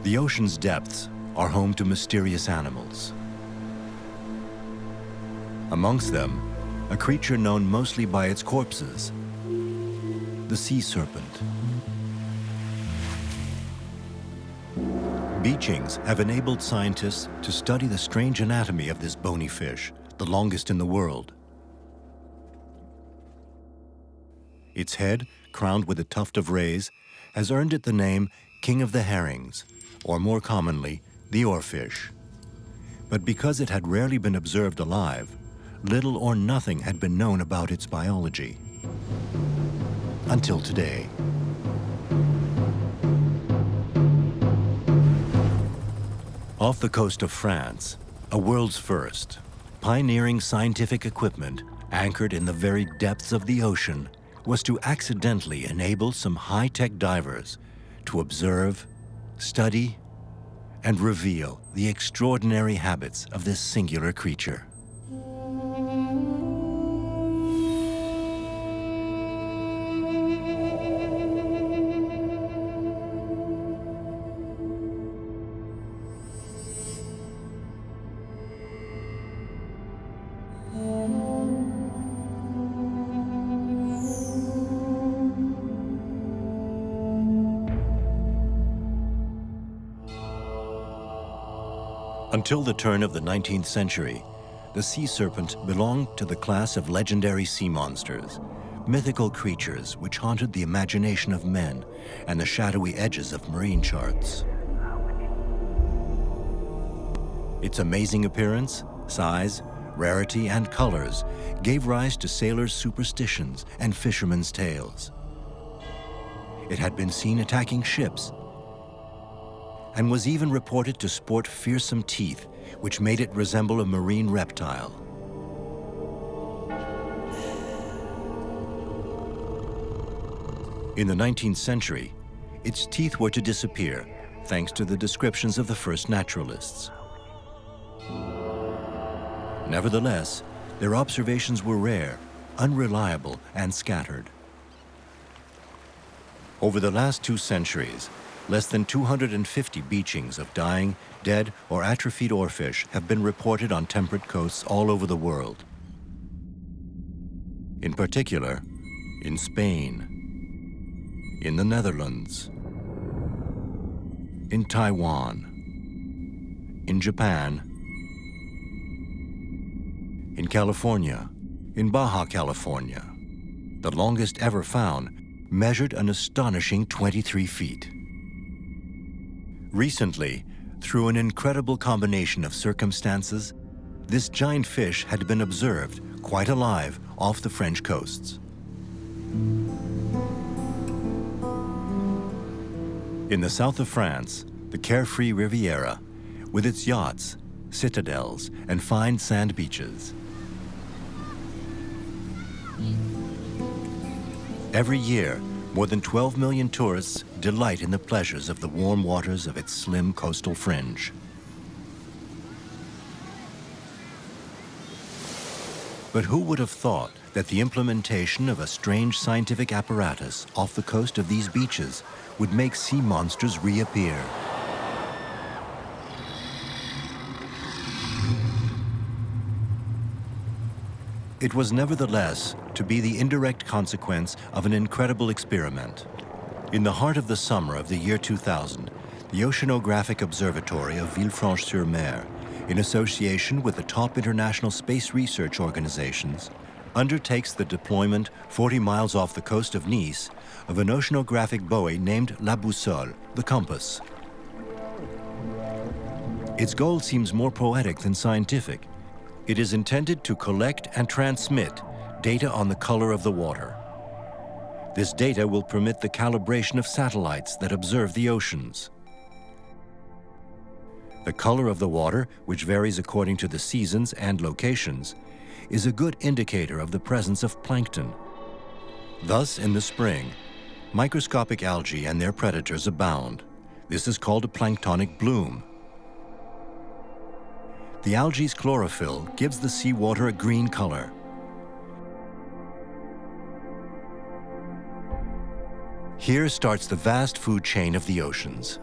The ocean's depths are home to mysterious animals. Amongst them, a creature known mostly by its corpses, the sea serpent. Beachings have enabled scientists to study the strange anatomy of this bony fish, the longest in the world. Its head, crowned with a tuft of rays, has earned it the name King of the Herrings, or more commonly, the Oarfish. But because it had rarely been observed alive, little or nothing had been known about its biology. Until today. Off the coast of France, a world's first, pioneering scientific equipment anchored in the very depths of the ocean was to accidentally enable some high-tech divers to observe, study, and reveal the extraordinary habits of this singular creature. Until the turn of the 19th century, the sea serpent belonged to the class of legendary sea monsters, mythical creatures which haunted the imagination of men and the shadowy edges of marine charts. Its amazing appearance, size, rarity, and colors gave rise to sailors' superstitions and fishermen's tales. It had been seen attacking ships and was even reported to sport fearsome teeth, which made it resemble a marine reptile. In the 19th century, its teeth were to disappear, thanks to the descriptions of the first naturalists. Nevertheless, their observations were rare, unreliable, and scattered. Over the last 2 centuries, less than 250 beachings of dying, dead, or atrophied oarfish have been reported on temperate coasts all over the world. In particular, in Spain, in the Netherlands, in Taiwan, in Japan, in California, in Baja California. The longest ever found measured an astonishing 23 feet. Recently, through an incredible combination of circumstances, this giant fish had been observed, quite alive, off the French coasts. In the south of France, the carefree Riviera, with its yachts, citadels, and fine sand beaches. Every year, more than 12 million tourists delight in the pleasures of the warm waters of its slim coastal fringe. But who would have thought that the implementation of a strange scientific apparatus off the coast of these beaches would make sea monsters reappear? It was nevertheless to be the indirect consequence of an incredible experiment. In the heart of the summer of the year 2000, the Oceanographic Observatory of Villefranche-sur-Mer, in association with the top international space research organizations, undertakes the deployment 40 miles off the coast of Nice of an oceanographic buoy named La Boussole, the compass. Its goal seems more poetic than scientific. It is intended to collect and transmit data on the color of the water. This data will permit the calibration of satellites that observe the oceans. The color of the water, which varies according to the seasons and locations, is a good indicator of the presence of plankton. Thus, in the spring, microscopic algae and their predators abound. This is called a planktonic bloom. The algae's chlorophyll gives the seawater a green color. Here starts the vast food chain of the oceans.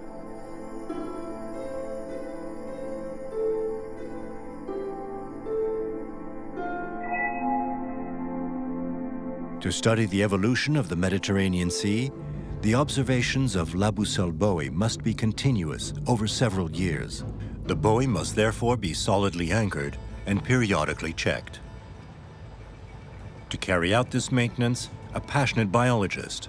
To study the evolution of the Mediterranean Sea, the observations of La Boussole buoy must be continuous over several years. The buoy must therefore be solidly anchored and periodically checked. To carry out this maintenance, a passionate biologist.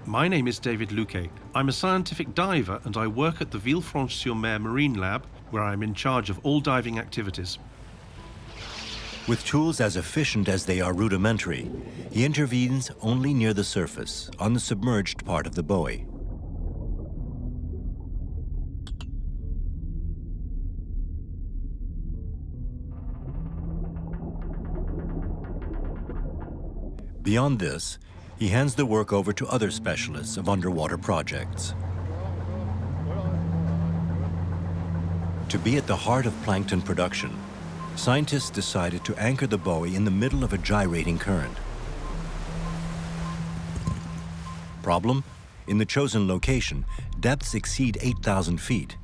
My name is David Luque. I'm a scientific diver and I work at the Villefranche-sur-Mer Marine Lab, where I'm in charge of all diving activities. With tools as efficient as they are rudimentary, he intervenes only near the surface, on the submerged part of the buoy. Beyond this, he hands the work over to other specialists of underwater projects. To be at the heart of plankton production, scientists decided to anchor the buoy in the middle of a gyrating current. Problem? In the chosen location, depths exceed 8,000 feet.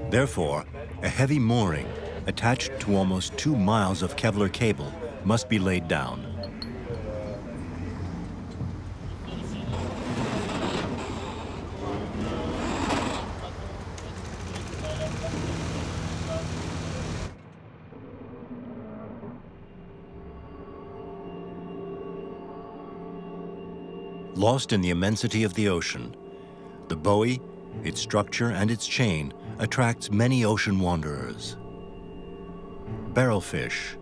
Therefore, a heavy mooring attached to almost 2 miles of Kevlar cable must be laid down. Lost in the immensity of the ocean, the buoy, its structure and its chain attracts many ocean wanderers. Barrelfish,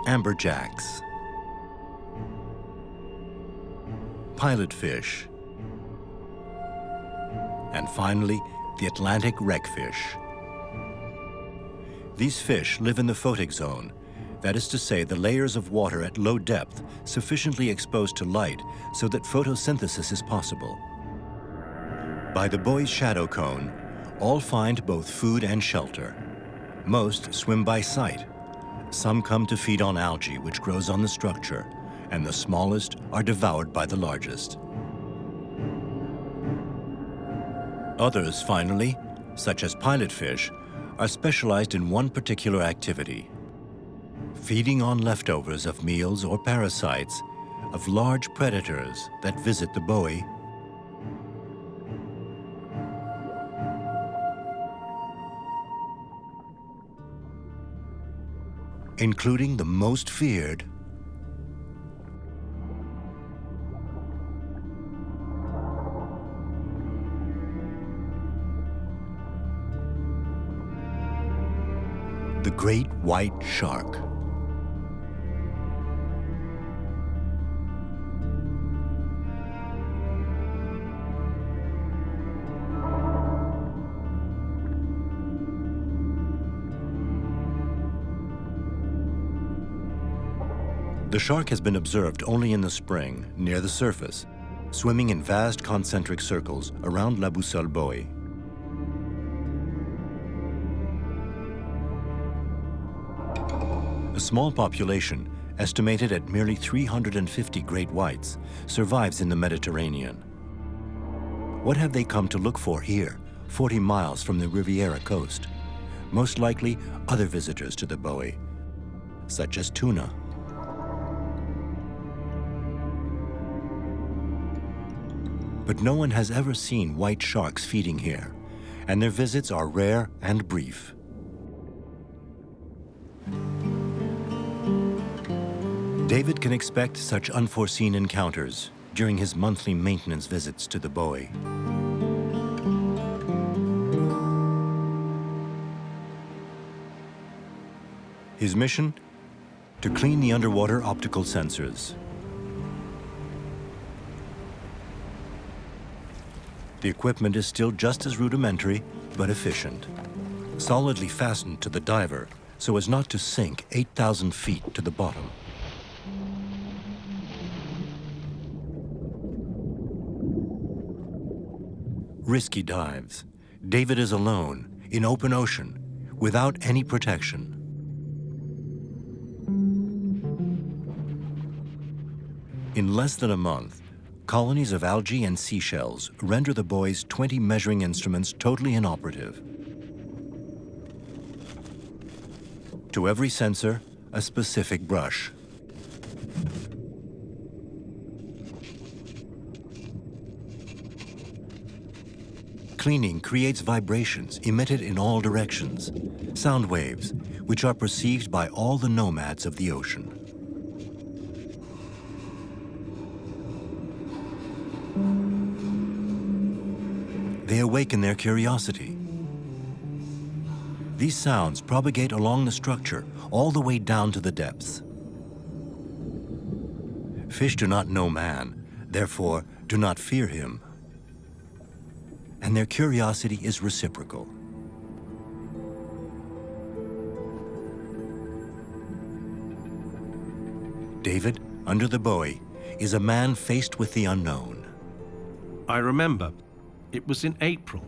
amberjacks, pilotfish, and finally, the Atlantic wreckfish. These fish live in the photic zone. That is to say, the layers of water at low depth sufficiently exposed to light so that photosynthesis is possible. By the buoy's shadow cone, all find both food and shelter. Most swim by sight. Some come to feed on algae which grows on the structure, and the smallest are devoured by the largest. Others, finally, such as pilotfish, are specialized in one particular activity: feeding on leftovers of meals or parasites of large predators that visit the buoy, including the most feared the great white shark. The shark has been observed only in the spring, near the surface, swimming in vast concentric circles around La Boussole buoy. A small population, estimated at merely 350 great whites, survives in the Mediterranean. What have they come to look for here, 40 miles from the Riviera coast? Most likely other visitors to the buoy, such as tuna. But no one has ever seen white sharks feeding here, and their visits are rare and brief. David can expect such unforeseen encounters during his monthly maintenance visits to the buoy. His mission? To clean the underwater optical sensors. The equipment is still just as rudimentary, but efficient. Solidly fastened to the diver so as not to sink 8,000 feet to the bottom. Risky dives. David is alone, in open ocean, without any protection. In less than a month, colonies of algae and seashells render the buoy's 20 measuring instruments totally inoperative. To every sensor, a specific brush. Cleaning creates vibrations emitted in all directions, sound waves, which are perceived by all the nomads of the ocean. They awaken their curiosity. These sounds propagate along the structure all the way down to the depths. Fish do not know man, therefore do not fear him. And their curiosity is reciprocal. David, under the buoy, is a man faced with the unknown. I remember. It was in April.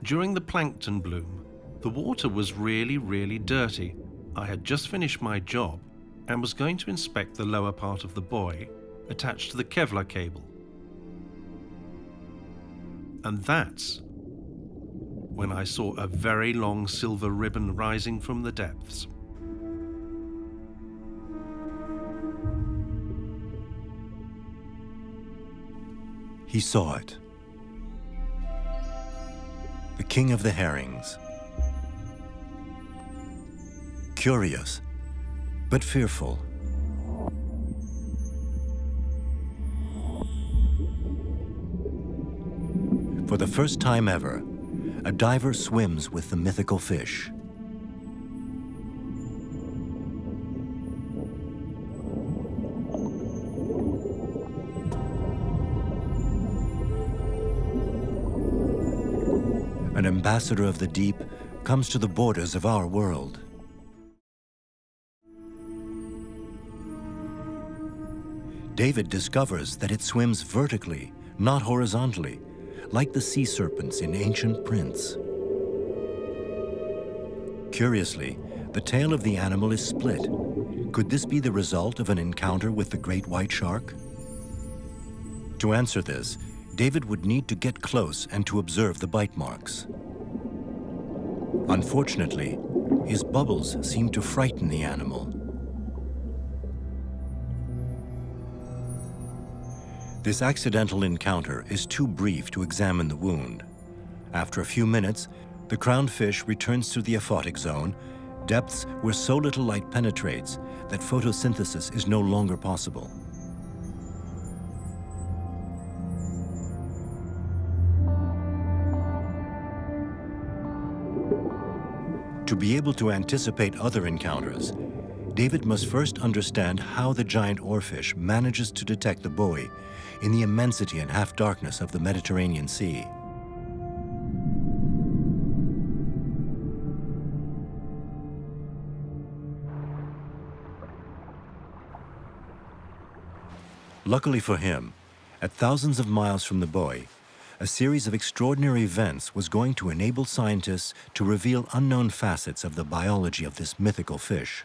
During the plankton bloom, the water was really dirty. I had just finished my job and was going to inspect the lower part of the buoy attached to the Kevlar cable. And that's when I saw a very long silver ribbon rising from the depths. He saw it. The king of the herrings. Curious, but fearful. For the first time ever, a diver swims with the mythical fish. An ambassador of the deep comes to the borders of our world. David discovers that it swims vertically, not horizontally, like the sea serpents in ancient prints. Curiously, the tail of the animal is split. Could this be the result of an encounter with the great white shark? To answer this, David would need to get close and to observe the bite marks. Unfortunately, his bubbles seem to frighten the animal. This accidental encounter is too brief to examine the wound. After a few minutes, the crowned fish returns to the aphotic zone, depths where so little light penetrates that photosynthesis is no longer possible. To be able to anticipate other encounters, David must first understand how the giant oarfish manages to detect the buoy in the immensity and half-darkness of the Mediterranean Sea. Luckily for him, at thousands of miles from the buoy, a series of extraordinary events was going to enable scientists to reveal unknown facets of the biology of this mythical fish.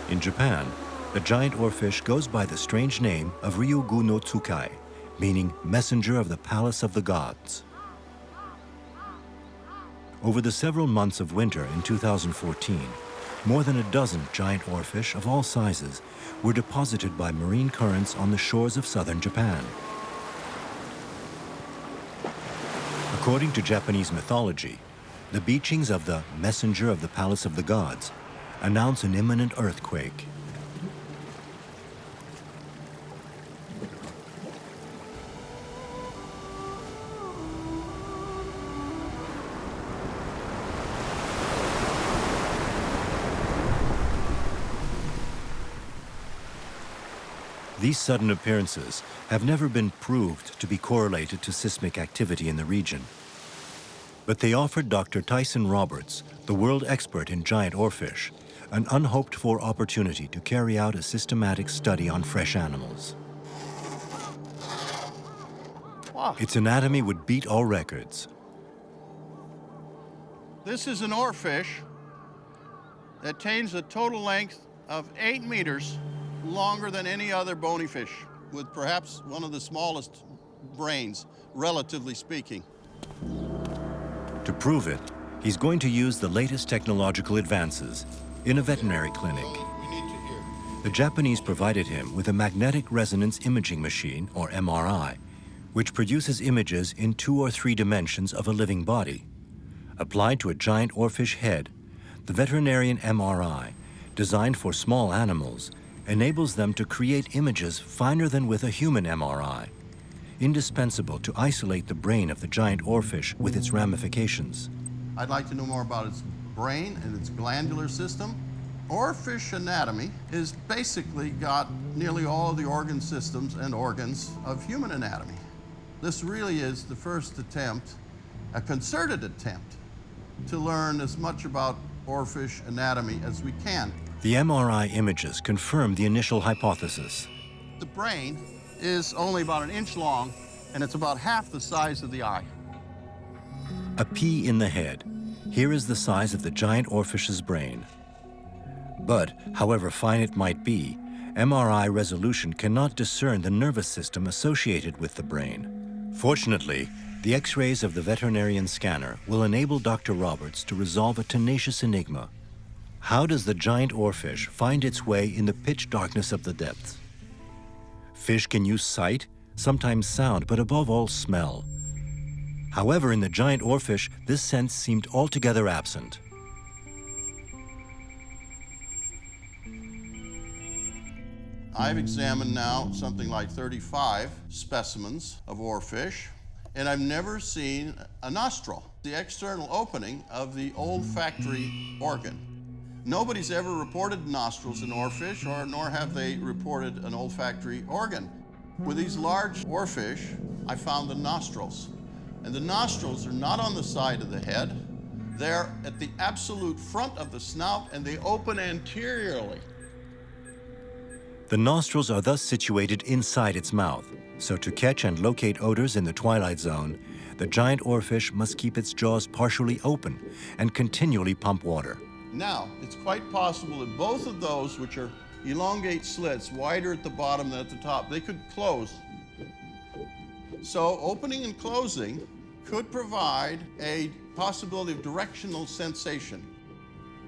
In Japan, the giant oarfish goes by the strange name of Ryugu no Tsukai, meaning messenger of the palace of the gods. Over the several months of winter in 2014, more than a dozen giant oarfish of all sizes were deposited by marine currents on the shores of southern Japan. According to Japanese mythology, the beachings of the messenger of the palace of the gods announce an imminent earthquake. These sudden appearances have never been proved to be correlated to seismic activity in the region. But they offered Dr. Tyson Roberts, the world expert in giant oarfish, an unhoped-for opportunity to carry out a systematic study on fresh animals. Wow. Its anatomy would beat all records. This is an oarfish that attains a total length of 8 meters, longer than any other bony fish, with perhaps one of the smallest brains, relatively speaking. To prove it, He's going to use the latest technological advances in a veterinary clinic. We need to hear. The Japanese provided him with a magnetic resonance imaging machine, or MRI, which produces images in 2 or 3 dimensions of a living body. Applied to a giant oarfish head, the veterinarian MRI, designed for small animals, enables them to create images finer than with a human MRI, indispensable to isolate the brain of the giant oarfish with its ramifications. I'd like to know more about its brain and its glandular system. Oarfish anatomy is basically got nearly all of the organ systems and organs of human anatomy. This really is the first attempt, a concerted attempt, to learn as much about oarfish anatomy as we can. The MRI images confirm the initial hypothesis. The brain is only about 1 inch long, and it's about half the size of the eye. A pea in the head. Here is the size of the giant oarfish's brain. But, however fine it might be, MRI resolution cannot discern the nervous system associated with the brain. Fortunately, the X-rays of the veterinarian scanner will enable Dr. Roberts to resolve a tenacious enigma. How does the giant oarfish find its way in the pitch darkness of the depths? Fish can use sight, sometimes sound, but above all smell. However, in the giant oarfish, this sense seemed altogether absent. I've examined now something like 35 specimens of oarfish, and I've never seen a nostril, the external opening of the olfactory organ. Nobody's ever reported nostrils in oarfish, nor have they reported an olfactory organ. With these large oarfish, I found the nostrils. And the nostrils are not on the side of the head. They're at the absolute front of the snout, and they open anteriorly. The nostrils are thus situated inside its mouth, so to catch and locate odors in the twilight zone, the giant oarfish must keep its jaws partially open and continually pump water. Now, it's quite possible that both of those, which are elongate slits, wider at the bottom than at the top, they could close. So opening and closing could provide a possibility of directional sensation.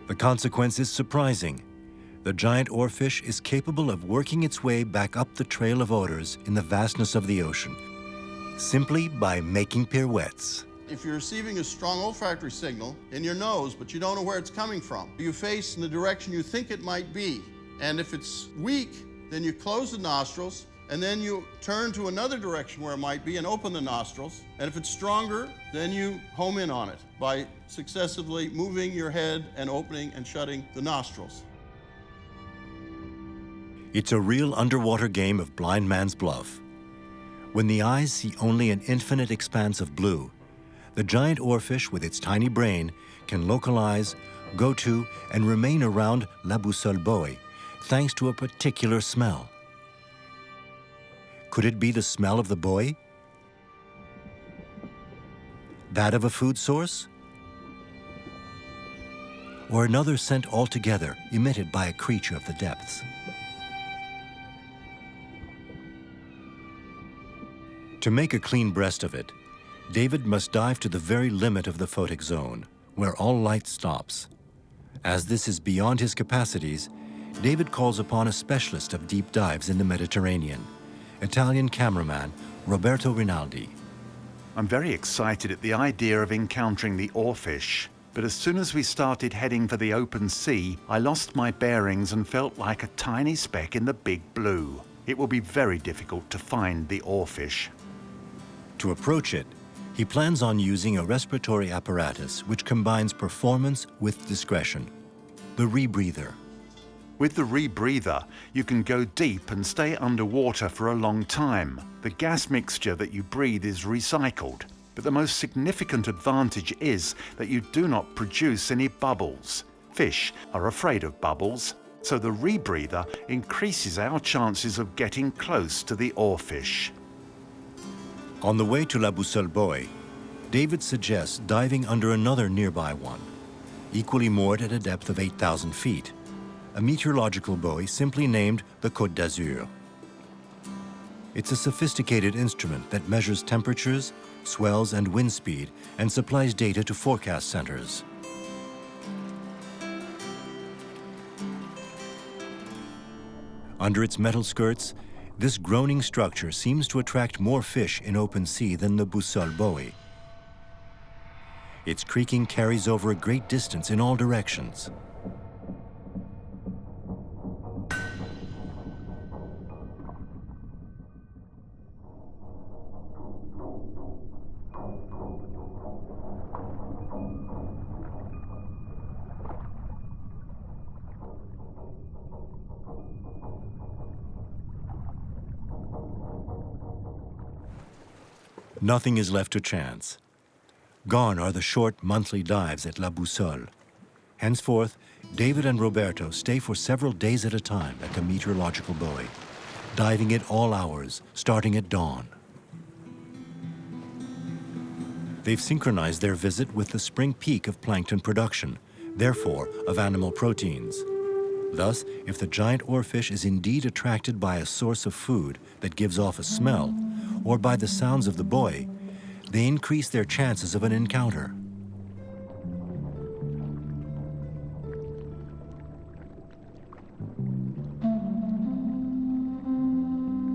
The consequence is surprising. The giant oarfish is capable of working its way back up the trail of odors in the vastness of the ocean, simply by making pirouettes. If you're receiving a strong olfactory signal in your nose, but you don't know where it's coming from, you face in the direction you think it might be. And if it's weak, then you close the nostrils, and then you turn to another direction where it might be and open the nostrils. And if it's stronger, then you home in on it by successively moving your head and opening and shutting the nostrils. It's a real underwater game of blind man's bluff. When the eyes see only an infinite expanse of blue, the giant oarfish with its tiny brain can localize, go to, and remain around la boussole buoy, thanks to a particular smell. Could it be the smell of the buoy? That of a food source? Or another scent altogether emitted by a creature of the depths? To make a clean breast of it, David must dive to the very limit of the photic zone, where all light stops. As this is beyond his capacities, David calls upon a specialist of deep dives in the Mediterranean, Italian cameraman Roberto Rinaldi. I'm very excited at the idea of encountering the oarfish, but as soon as we started heading for the open sea, I lost my bearings and felt like a tiny speck in the big blue. It will be very difficult to find the oarfish. To approach it, he plans on using a respiratory apparatus which combines performance with discretion, the rebreather. With the rebreather, you can go deep and stay underwater for a long time. The gas mixture that you breathe is recycled, but the most significant advantage is that you do not produce any bubbles. Fish are afraid of bubbles, so the rebreather increases our chances of getting close to the oarfish. On the way to La Boussole Buoy, David suggests diving under another nearby one, equally moored at a depth of 8,000 feet, a meteorological buoy simply named the Côte d'Azur. It's a sophisticated instrument that measures temperatures, swells, and wind speed and supplies data to forecast centers. Under its metal skirts, this groaning structure seems to attract more fish in open sea than the boussole buoy. Its creaking carries over a great distance in all directions. Nothing is left to chance. Gone are the short monthly dives at La Boussole. Henceforth, David and Roberto stay for several days at a time at the meteorological buoy, diving at all hours, starting at dawn. They've synchronized their visit with the spring peak of plankton production, therefore of animal proteins. Thus, if the giant oarfish is indeed attracted by a source of food that gives off a smell, or by the sounds of the buoy, they increase their chances of an encounter.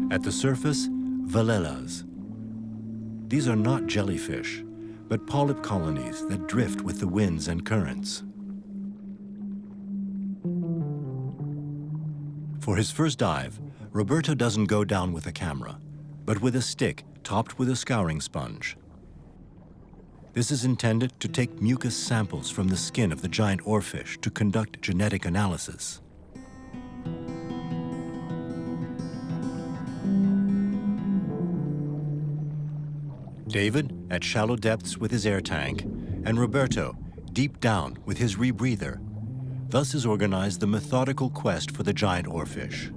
At the surface, velellas. These are not jellyfish, but polyp colonies that drift with the winds and currents. For his first dive, Roberto doesn't go down with a camera, but with a stick topped with a scouring sponge. This is intended to take mucus samples from the skin of the giant oarfish to conduct genetic analysis. David at shallow depths with his air tank, and Roberto deep down with his rebreather. Thus is organized the methodical quest for the giant oarfish.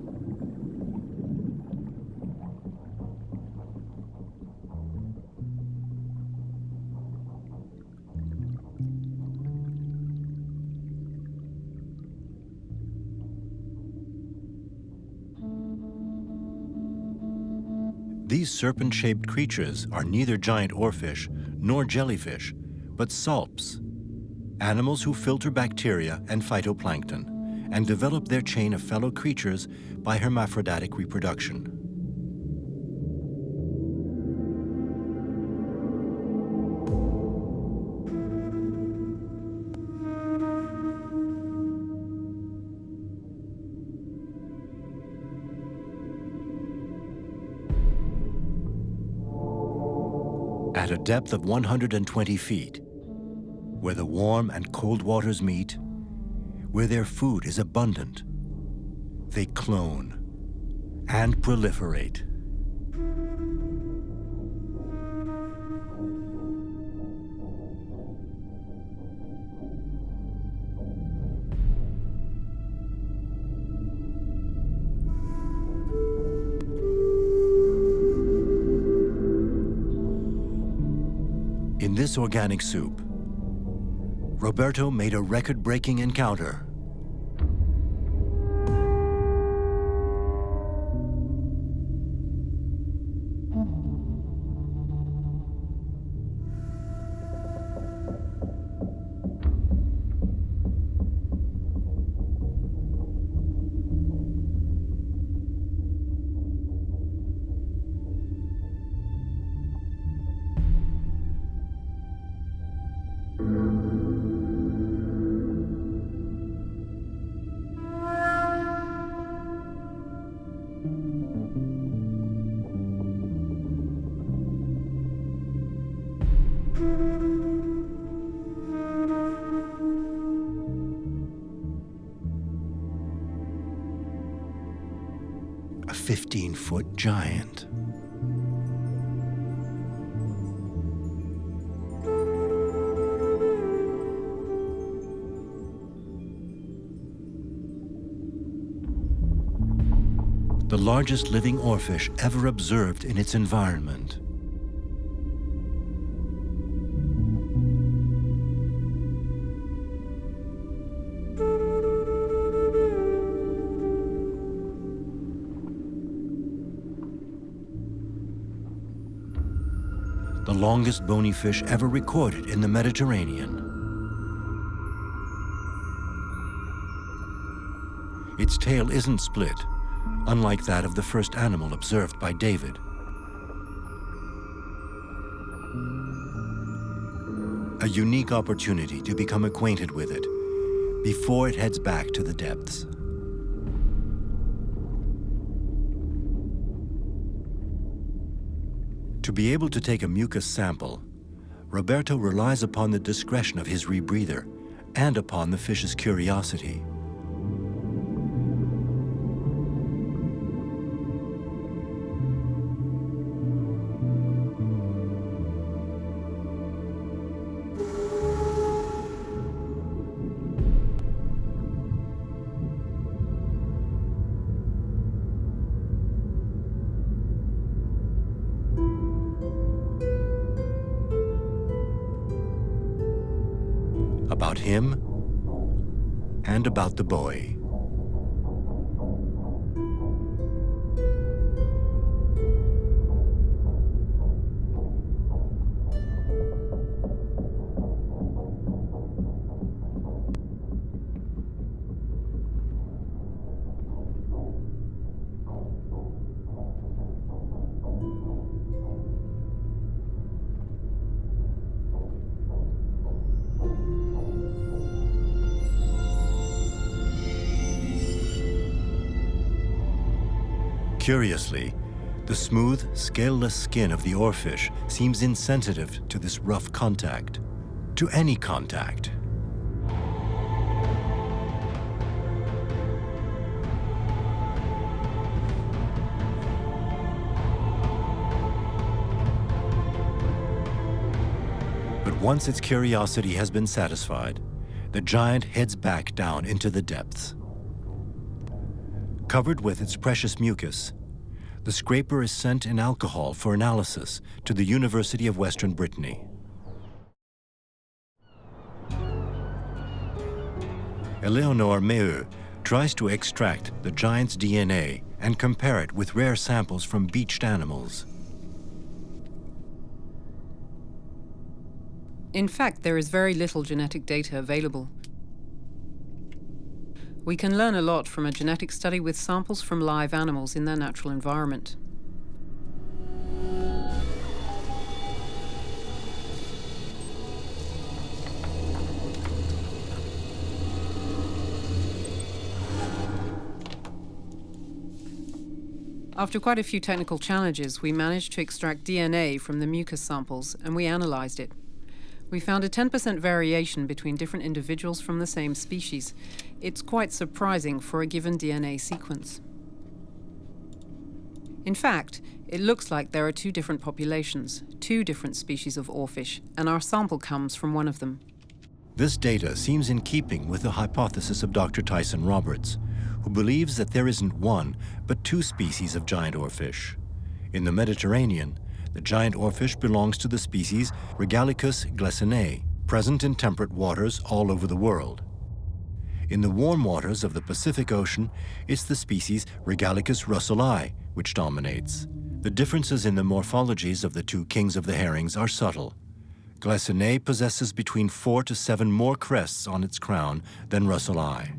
These serpent-shaped creatures are neither giant oarfish nor jellyfish, but salps, animals who filter bacteria and phytoplankton and develop their chain of fellow creatures by hermaphroditic reproduction. At a depth of 120 feet, where the warm and cold waters meet, where their food is abundant, they clone and proliferate. In this organic soup, Roberto made a record-breaking encounter. A 15-foot giant. The largest living oarfish ever observed in its environment. the longest bony fish ever recorded in the Mediterranean. Its tail isn't split, unlike that of the first animal observed by David. A unique opportunity to become acquainted with it before it heads back to the depths. To be able to take a mucus sample, Roberto relies upon the discretion of his rebreather and upon the fish's curiosity. About him and about the buoy. Curiously, the smooth, scaleless skin of the oarfish seems insensitive to this rough contact, to any contact. But once its curiosity has been satisfied, the giant heads back down into the depths. Covered with its precious mucus, the scraper is sent in alcohol for analysis to the University of Western Brittany. Eleonore Meheu tries to extract the giant's DNA and compare it with rare samples from beached animals. In fact, there is very little genetic data available. We can learn a lot from a genetic study with samples from live animals in their natural environment. After quite a few technical challenges, we managed to extract DNA from the mucus samples, and we analyzed it. We found a 10% variation between different individuals from the same species. It's quite surprising for a given DNA sequence. In fact, it looks like there are two different populations, two different species of oarfish, and our sample comes from one of them. This data seems in keeping with the hypothesis of Dr. Tyson Roberts, who believes that there isn't one, but two species of giant oarfish. In the Mediterranean, the giant oarfish belongs to the species Regalicus glessinae, present in temperate waters all over the world. In the warm waters of the Pacific Ocean, it's the species Regalicus russellii which dominates. The differences in the morphologies of the two kings of the herrings are subtle. Glessinae possesses between 4 to 7 more crests on its crown than russellii.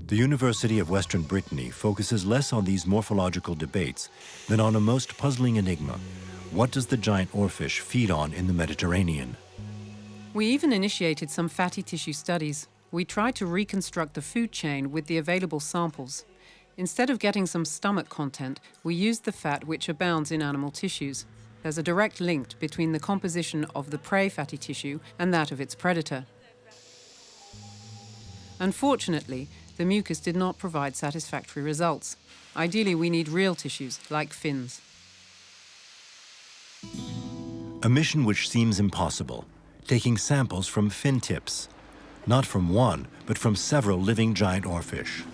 The University of Western Brittany focuses less on these morphological debates than on a most puzzling enigma. What does the giant oarfish feed on in the Mediterranean? We even initiated some fatty tissue studies. We tried to reconstruct the food chain with the available samples. Instead of getting some stomach content, we used the fat which abounds in animal tissues. There's a direct link between the composition of the prey fatty tissue and that of its predator. Unfortunately, the mucus did not provide satisfactory results. Ideally, we need real tissues, like fins. A mission which seems impossible, taking samples from fin tips, not from one, but from several living giant oarfish.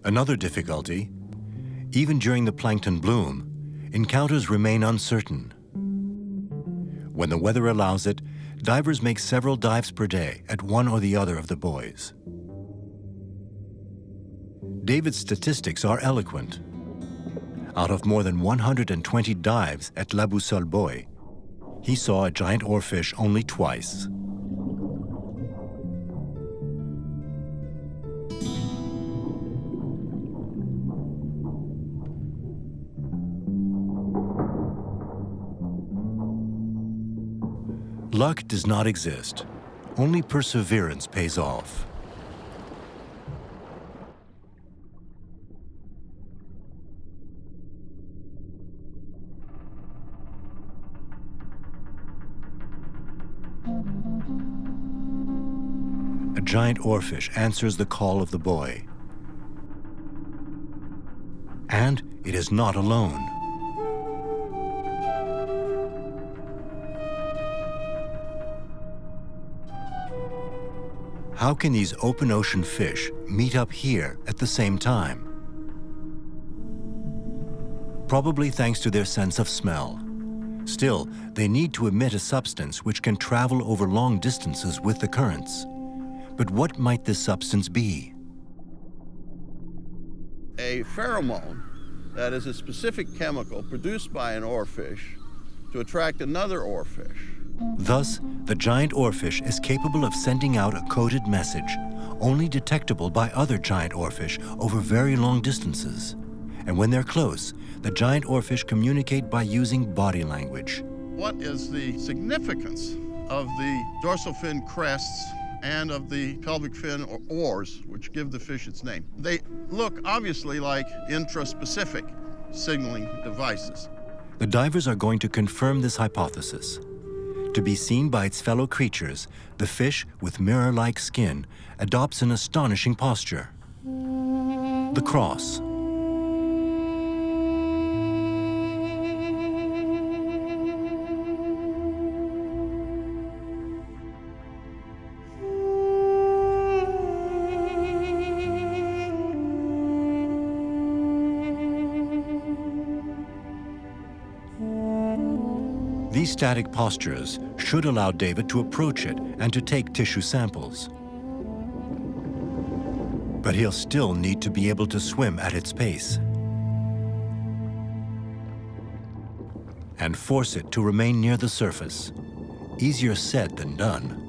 Another difficulty, even during the plankton bloom, encounters remain uncertain. When the weather allows it, divers make several dives per day at one or the other of the buoys. David's statistics are eloquent. Out of more than 120 dives at La Boussole buoy, he saw a giant oarfish only twice. Luck does not exist. Only perseverance pays off. A giant oarfish answers the call of the buoy. And it is not alone. How can these open ocean fish meet up here at the same time? Probably thanks to their sense of smell. Still, they need to emit a substance which can travel over long distances with the currents. But what might this substance be? A pheromone, that is a specific chemical produced by an oarfish to attract another oarfish. Thus, the giant oarfish is capable of sending out a coded message, only detectable by other giant oarfish over very long distances. And when they're close, the giant oarfish communicate by using body language. What is the significance of the dorsal fin crests and of the pelvic fin or oars, which give the fish its name? They look obviously like intraspecific signaling devices. The divers are going to confirm this hypothesis. To be seen by its fellow creatures, the fish, with mirror-like skin, adopts an astonishing posture. The cross. These static postures should allow David to approach it and to take tissue samples. But he'll still need to be able to swim at its pace and force it to remain near the surface. Easier said than done.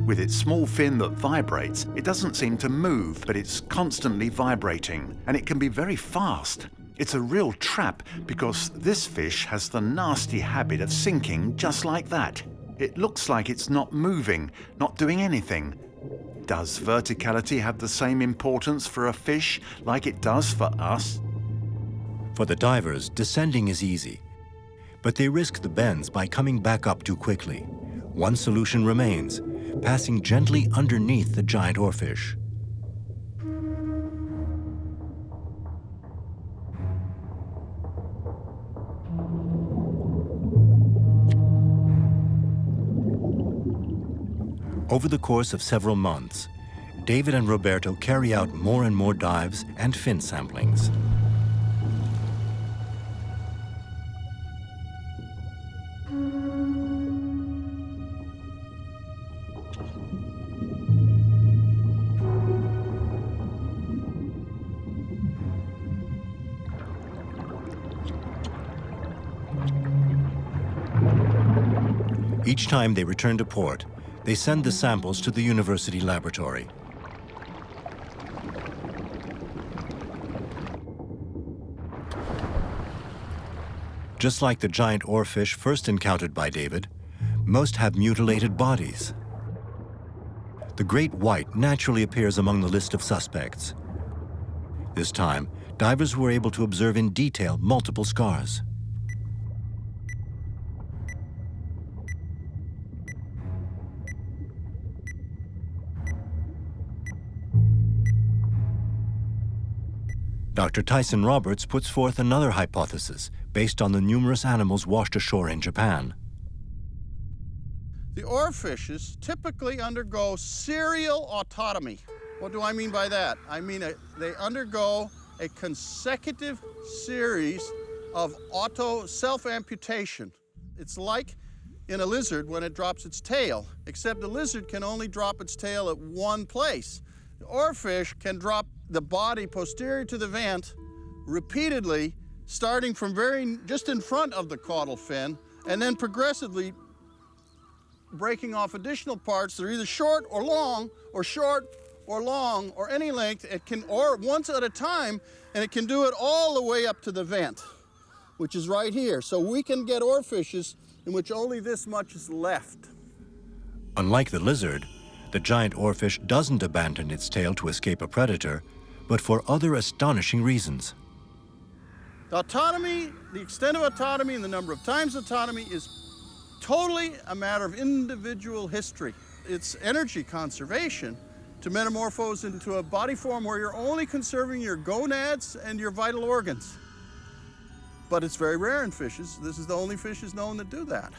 With its small fin that vibrates, it doesn't seem to move, but it's constantly vibrating, and it can be very fast. It's a real trap because this fish has the nasty habit of sinking just like that. It looks like it's not moving, not doing anything. Does verticality have the same importance for a fish like it does for us? For the divers, descending is easy, but they risk the bends by coming back up too quickly. One solution remains, passing gently underneath the giant oarfish. Over the course of several months, David and Roberto carry out more and more dives and fin samplings. Each time they return to port, they send the samples to the university laboratory. Just like the giant oarfish first encountered by David, most have mutilated bodies. The great white naturally appears among the list of suspects. This time, divers were able to observe in detail multiple scars. Dr. Tyson Roberts puts forth another hypothesis based on the numerous animals washed ashore in Japan. The oarfishes typically undergo serial autonomy. What do I mean by that? I mean they undergo a consecutive series of self-amputation. It's like in a lizard when it drops its tail, except the lizard can only drop its tail at one place. The oarfish can drop the body posterior to the vent repeatedly, starting from just in front of the caudal fin, and then progressively breaking off additional parts that are either short or long, or short or long, or any length. It can, or once at a time, and it can do it all the way up to the vent, which is right here. So we can get oarfishes in which only this much is left. Unlike the lizard, the giant oarfish doesn't abandon its tail to escape a predator, but for other astonishing reasons. The autonomy, the extent of autonomy and the number of times autonomy is totally a matter of individual history. It's energy conservation to metamorphose into a body form where you're only conserving your gonads and your vital organs. But it's very rare in fishes. This is the only fishes known that do that.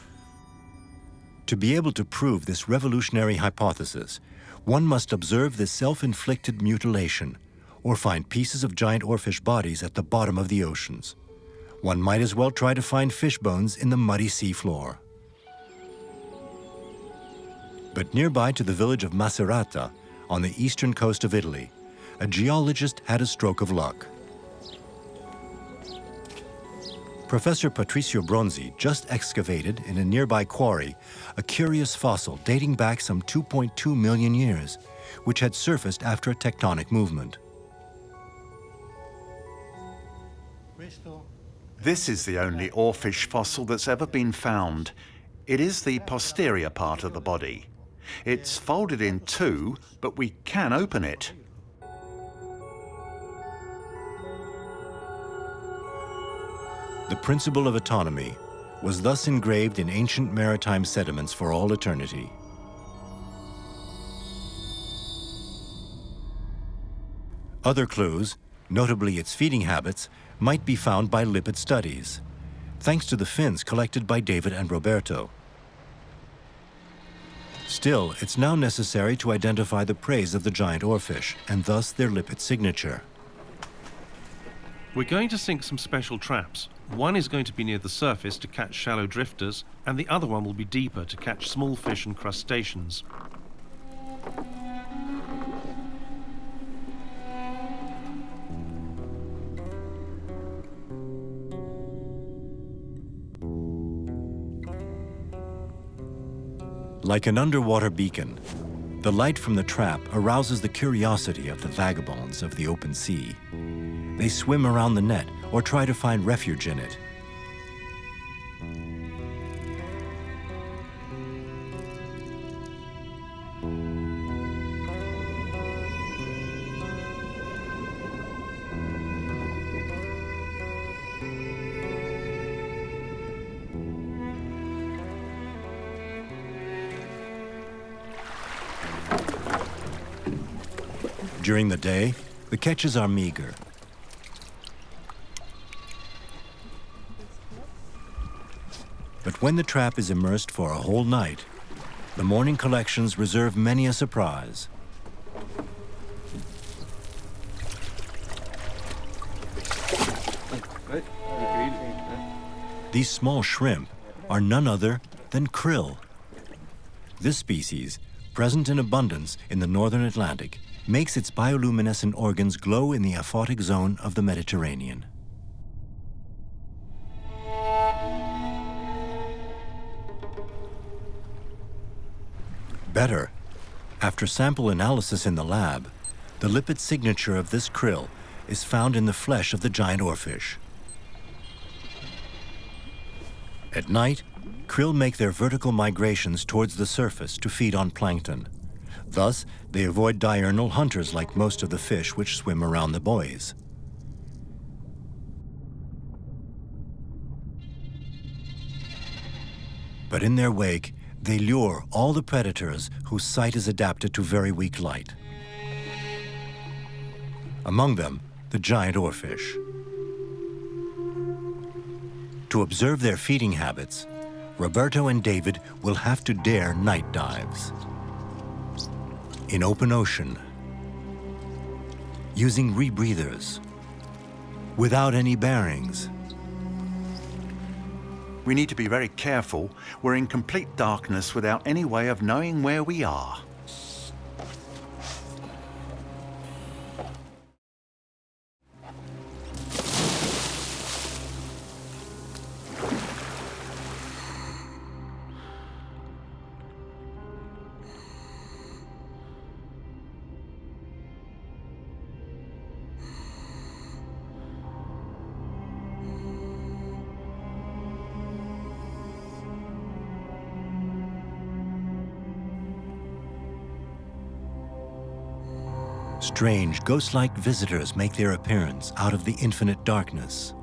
To be able to prove this revolutionary hypothesis, one must observe this self-inflicted mutilation, or find pieces of giant oarfish bodies at the bottom of the oceans. One might as well try to find fish bones in the muddy sea floor. But nearby to the village of Macerata, on the eastern coast of Italy, a geologist had a stroke of luck. Professor Patricio Bronzi just excavated in a nearby quarry a curious fossil dating back some 2.2 million years, which had surfaced after a tectonic movement. This is the only oarfish fossil that's ever been found. It is the posterior part of the body. It's folded in two, but we can open it. The principle of autonomy was thus engraved in ancient maritime sediments for all eternity. Other clues, notably its feeding habits, might be found by lipid studies, thanks to the fins collected by David and Roberto. Still, it's now necessary to identify the preys of the giant oarfish, and thus their lipid signature. We're going to sink some special traps. One is going to be near the surface to catch shallow drifters, and the other one will be deeper to catch small fish and crustaceans. Like an underwater beacon, the light from the trap arouses the curiosity of the vagabonds of the open sea. They swim around the net or try to find refuge in it. During the day, the catches are meager. But when the trap is immersed for a whole night, the morning collections reserve many a surprise. These small shrimp are none other than krill. This species, present in abundance in the northern Atlantic, makes its bioluminescent organs glow in the aphotic zone of the Mediterranean. Better, after sample analysis in the lab, the lipid signature of this krill is found in the flesh of the giant oarfish. At night, krill make their vertical migrations towards the surface to feed on plankton. Thus, they avoid diurnal hunters like most of the fish which swim around the buoys. But in their wake, they lure all the predators whose sight is adapted to very weak light. Among them, the giant oarfish. To observe their feeding habits, Roberto and David will have to dare night dives. In open ocean, using rebreathers, without any bearings. We need to be very careful. We're in complete darkness without any way of knowing where we are. Strange, ghost-like visitors make their appearance out of the infinite darkness.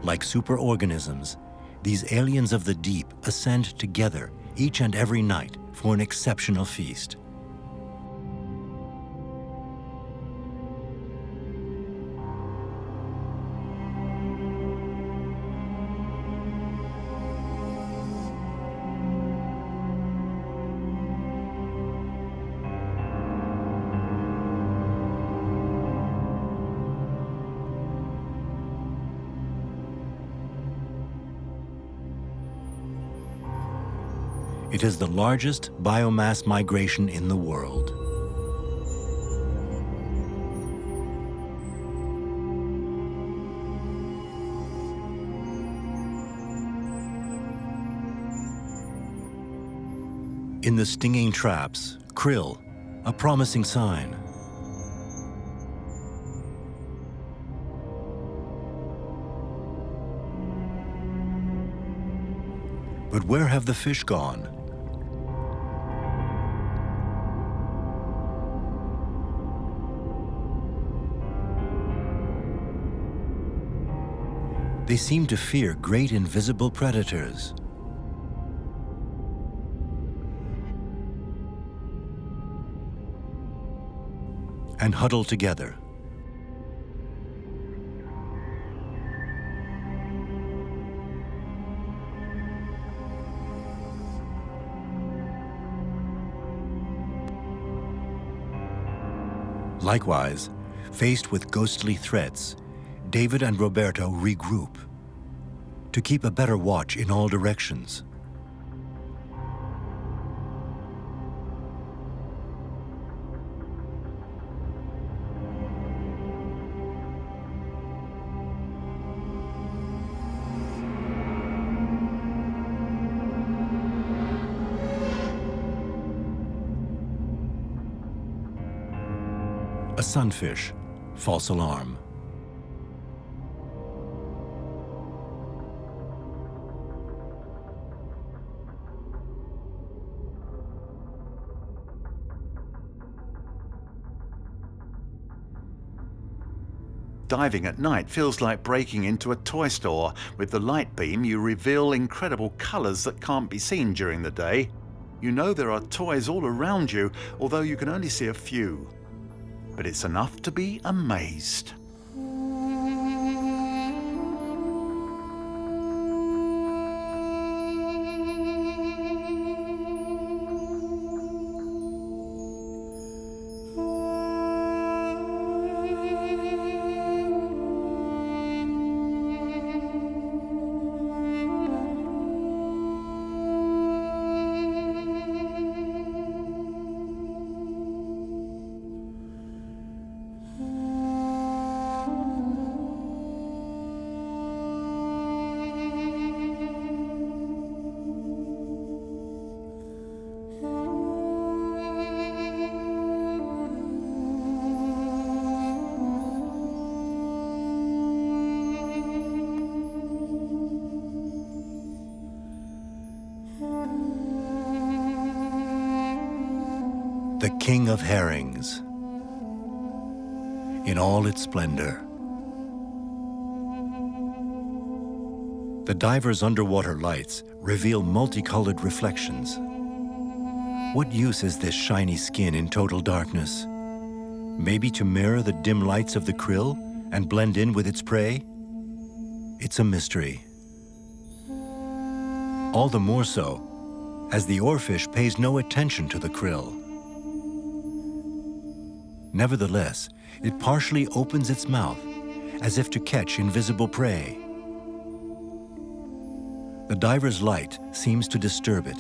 Like superorganisms, these aliens of the deep ascend together each and every night for an exceptional feast. It is the largest biomass migration in the world. In the stinging traps, krill, a promising sign. But where have the fish gone? They seem to fear great invisible predators. And huddle together. Likewise, faced with ghostly threats, David and Roberto regroup to keep a better watch in all directions. A sunfish, false alarm. Diving at night feels like breaking into a toy store. With the light beam, you reveal incredible colors that can't be seen during the day. You know there are toys all around you, although you can only see a few. But it's enough to be amazed. The king of herrings, in all its splendor. The diver's underwater lights reveal multicolored reflections. What use is this shiny skin in total darkness? Maybe to mirror the dim lights of the krill and blend in with its prey? It's a mystery. All the more so, as the oarfish pays no attention to the krill. Nevertheless, it partially opens its mouth, as if to catch invisible prey. The diver's light seems to disturb it.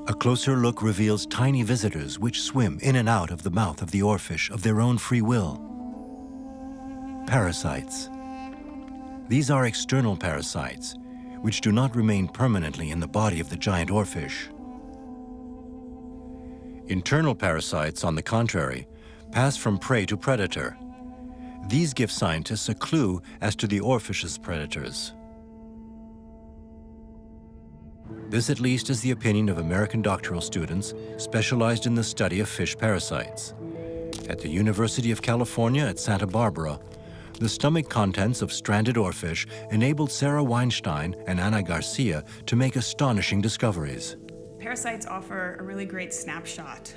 A closer look reveals tiny visitors which swim in and out of the mouth of the oarfish of their own free will. Parasites. These are external parasites, which do not remain permanently in the body of the giant oarfish. Internal parasites, on the contrary, pass from prey to predator. These give scientists a clue as to the oarfish's predators. This at least is the opinion of American doctoral students specialized in the study of fish parasites. At the University of California at Santa Barbara, the stomach contents of stranded oarfish enabled Sarah Weinstein and Ana Garcia to make astonishing discoveries. Parasites offer a really great snapshot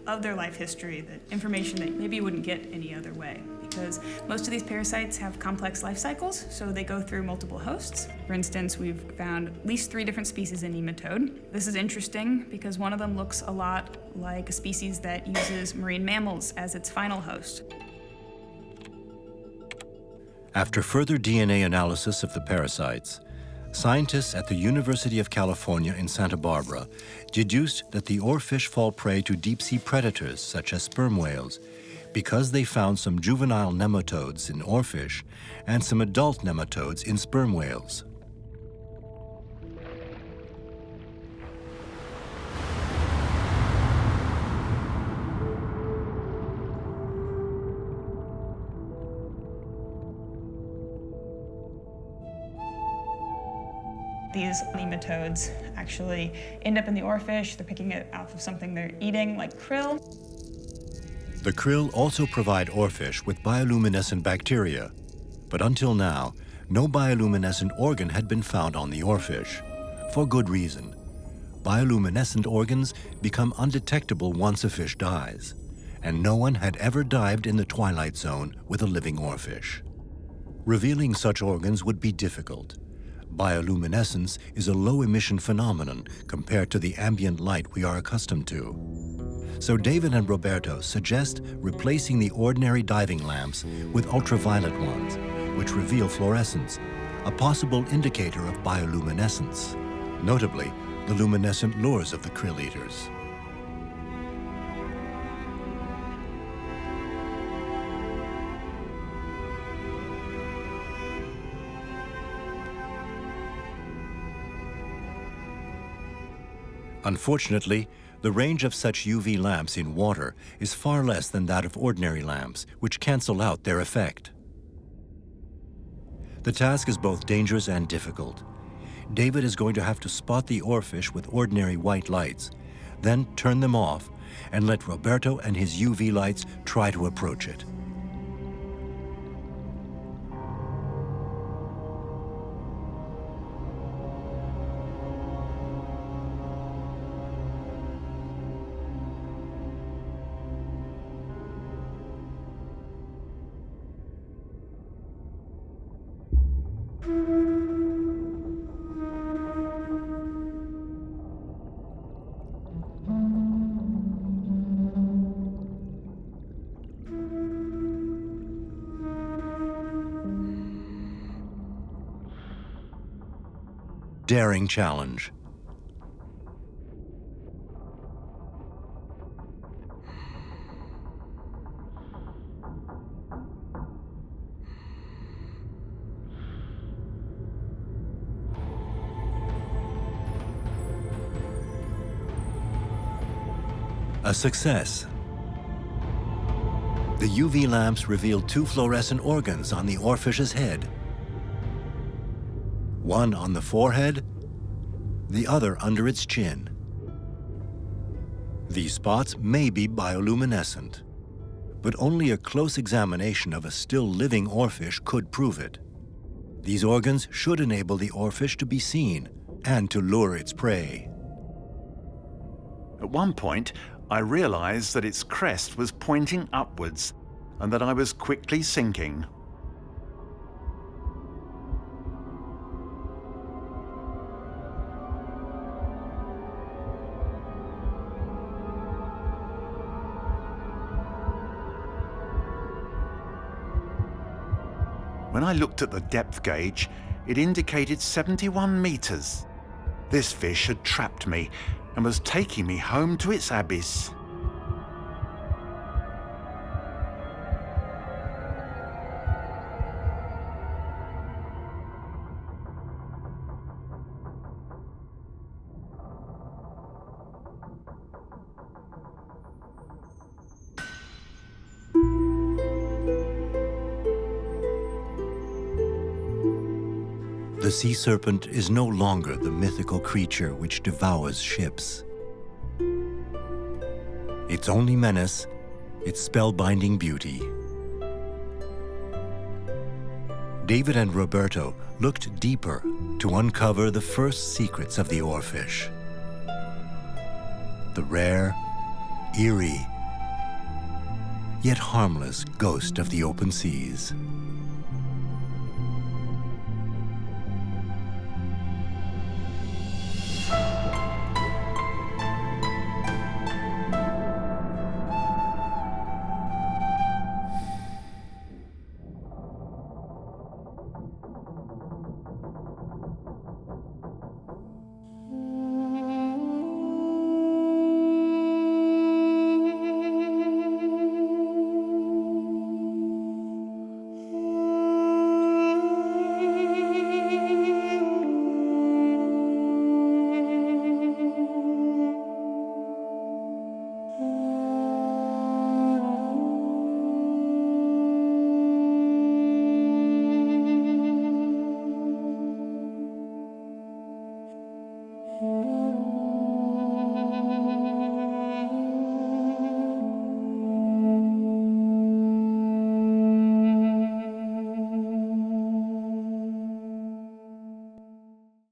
of their life history, that information that maybe you wouldn't get any other way, because most of these parasites have complex life cycles, so they go through multiple hosts. For instance, we've found at least 3 different species in nematode. This is interesting because one of them looks a lot like a species that uses marine mammals as its final host. After further DNA analysis of the parasites, scientists at the University of California in Santa Barbara deduced that the oarfish fall prey to deep-sea predators such as sperm whales because they found some juvenile nematodes in oarfish and some adult nematodes in sperm whales. These nematodes actually end up in the oarfish. They're picking it off of something they're eating, like krill. The krill also provide oarfish with bioluminescent bacteria, but until now, no bioluminescent organ had been found on the oarfish. For good reason. Bioluminescent organs become undetectable once a fish dies, and no one had ever dived in the twilight zone with a living oarfish. Revealing such organs would be difficult. Bioluminescence is a low-emission phenomenon compared to the ambient light we are accustomed to. So David and Roberto suggest replacing the ordinary diving lamps with ultraviolet ones, which reveal fluorescence, a possible indicator of bioluminescence, notably the luminescent lures of the krill eaters. Unfortunately, the range of such UV lamps in water is far less than that of ordinary lamps, which cancel out their effect. The task is both dangerous and difficult. David is going to have to spot the oarfish with ordinary white lights, then turn them off, and let Roberto and his UV lights try to approach it. Daring challenge. A success. The UV lamps revealed 2 fluorescent organs on the oarfish's head. One on the forehead, the other under its chin. These spots may be bioluminescent, but only a close examination of a still living oarfish could prove it. These organs should enable the oarfish to be seen and to lure its prey. At one point, I realized that its crest was pointing upwards and that I was quickly sinking. When I looked at the depth gauge, it indicated 71 meters. This fish had trapped me and was taking me home to its abyss. The the sea serpent is no longer the mythical creature which devours ships. Its only menace, its spellbinding beauty. David and Roberto looked deeper to uncover the first secrets of the oarfish. The rare, eerie, yet harmless ghost of the open seas.